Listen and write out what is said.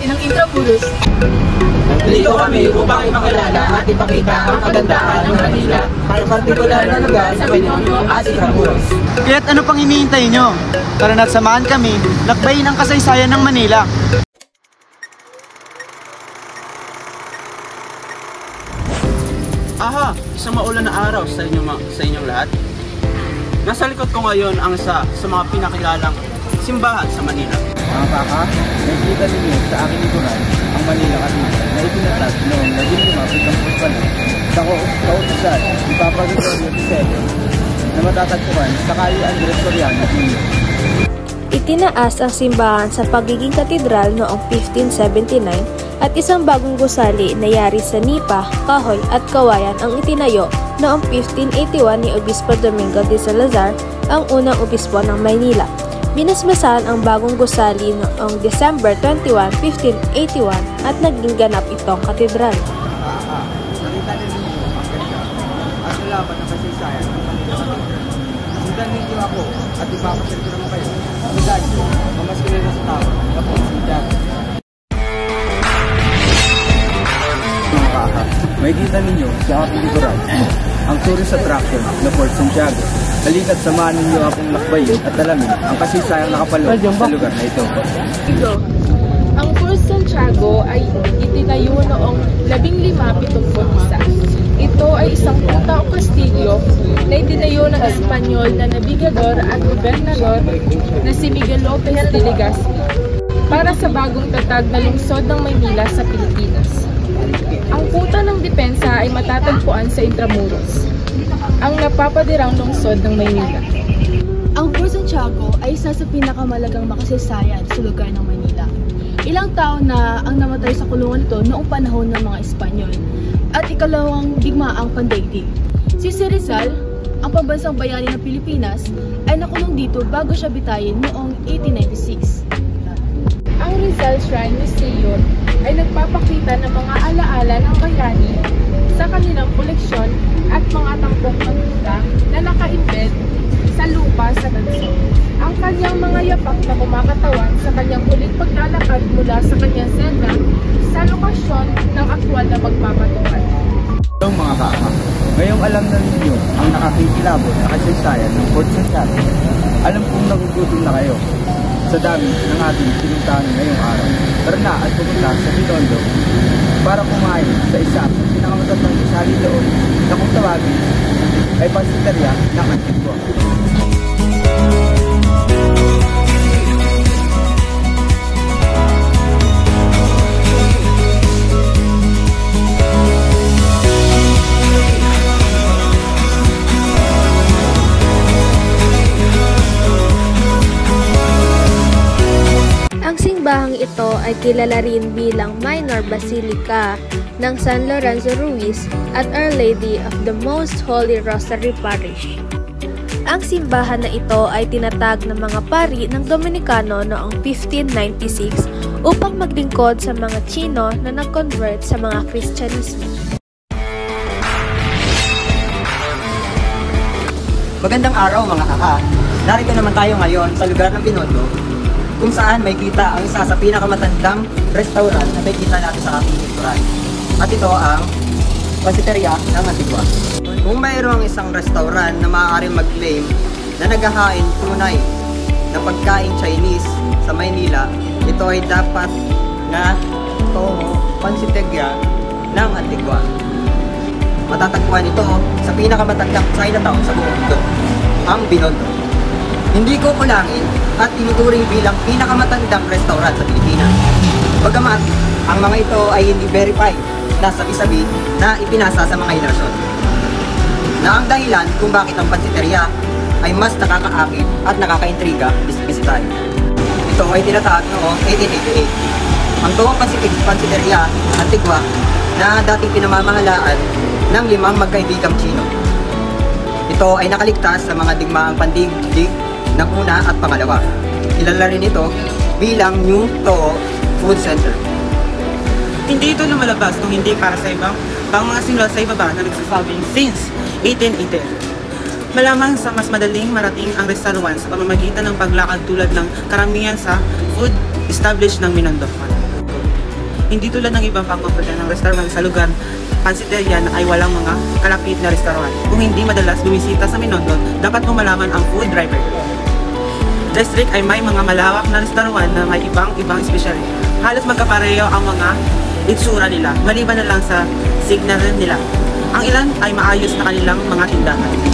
natin ang Intramuros. Dito kami upang ipakilala at ipakita ang kagandahan ng Manila, ang partikular na lugar sa Binondo at Intramuros. Kaya't ano pang hinihintay nyo? Tara na't samahan kami, lakbayin ang kasaysayan ng Manila. Aha, isang maulan na araw sa inyong lahat. Nasa likod ko ngayon ang isa sa mga pinakilalang simbahan sa Manila. Mga kaka, nakikita ninyo sa aking likuran ang Manila Cathedral na ipinatag noong 1570 sa kautusan ni Papa Gregorio VII na matatagpuan sa Calle Andres Soriano, Quino. Itinaas ang simbahan sa pagiging katedral noong 1579 at isang bagong gusali na yari sa nipa, kahoy at kawayan ang itinayo noong 1581 ni Obispo Domingo de Salazar, ang unang obispo ng Maynila. Binasbasan ang bagong gusali noong December 21, 1581 at naging ganap itong katedral. Nakita ninyo ang ganda at laban ng kasaysayan ng Manila Cathedral. Sundan ninyo ako at ipapasyal ko naman kayo. Sundan nyo, mas kilala sa tao na po si Santiago. Mga kaka, makikita ninyo sa aking likuran ang tourist attraction na Fort Santiago. Halika't samahan ninyo akong lakbayin at alamin ang kasiysayang nakapaloob sa lugar na ito. Ang Fort Santiago ay itinayo noong 1571. Ito ay isang kuta o kastilyo na itinayo ng Espanyol na nabigador at gobernador na si Miguel Lopez de Legazpi para sa bagong tatag na lungsod ng Maynila sa Pilipinas. Ang kuta ng depensa ay matatagpuan sa Intramuros, ang napapadirang lungsod ng Maynila. Ang Fort Santiago ay isa sa pinakamalagang makasaysayan sa lugar ng Maynila. Ilang taon na ang namatay sa kulungan ito noong panahon ng mga Espanyol at ikalawang digmaang pandaigdig. Si Rizal, ang pambansang bayani ng Pilipinas, ay nakulong dito bago siya bitayin noong 1896. Ang Rizal Shrine Museum ay nagpapakita ng mga alaala ng bayani sa kanilang koleksyon at mga tampok ng buta na naka-embed sa lupa sa bansa. Ang kanyang mga yapak na kumakatawan sa kanyang huling paglalakad mula sa kanyang selda sa lokasyon ng aktwal na magpapatungan. Hello mga kaka, ngayong alam na ninyo ang nakakikilabot na kasaysayan ng Fort Santiago. Alam kong nagugutom na kayo sa dami ng ating pinuntahan ngayong araw. Tara na at pumunta sa Binondo para kumain sa isa sa pinakamatandang gusali doon na kung tawagin ay pansiteria ng Antigua. Ang simbahang ito ay kilala rin bilang Minor Basilica ng San Lorenzo Ruiz at Our Lady of the Most Holy Rosary Parish. Ang simbahan na ito ay tinatag ng mga pari ng Dominicano noong 1596 upang maglingkod sa mga Chino na nag-convert sa mga Kristyanismo. Magandang araw mga kaka. Narito naman tayo ngayon sa lugar ng Binondo kung saan may kita ang isa sa pinakamatandang restaurant na may kita natin sa ating likuran. At ito ang pansiteria ng Antigua. Kung mayroong isang restaurant na maaaring mag-claim na naghahain tunay na pagkain Chinese sa Maynila, ito ay dapat na Toho Pansiteria ng Antigua. Matatagpuan ito sa pinakamatandang Chinatown sa buong mundo, ang Binondo. Hindi ko kulangin at tinuturing bilang pinakamatandang restaurant sa Pilipinas. Bagamat ang mga ito ay hindi verified na sabi-sabi na ipinasa sa mga henerasyon. Na ang dahilan kung bakit ang pansiteria ay mas nakakaakit at nakakaintriga bisitahin. Ito ay tinatahak noong 1888. Ang Toho Pansiteria Antigua na dating pinamamahalaan ng 5 magkaibigang Chino. Ito ay nakaligtas sa mga digmaang pandigdig ng una at pangalawa. Kilala rin ito bilang New Toho Food Center. Hindi ito lumalabas kung hindi para sa ibang mga sinulat sa ibaba na nagsasabing since 1888. Malamang sa mas madaling marating ang restaurant sa pamamagitan ng paglakad tulad ng karamihan sa food established ng Binondo. Hindi tulad ng ibang pangpapunta ng restaurant sa lugar pansiteria na ay walang mga kalapit na restaurant. Kung hindi madalas bumisita sa Binondo, dapat mo malaman ang food driver. District ay may mga malawak na restaurant na may ibang specialty. Halos magkapareho ang mga itsura nila, maliban na lang sa signal nila. Ang ilan ay maayos na kanilang mga tindahan.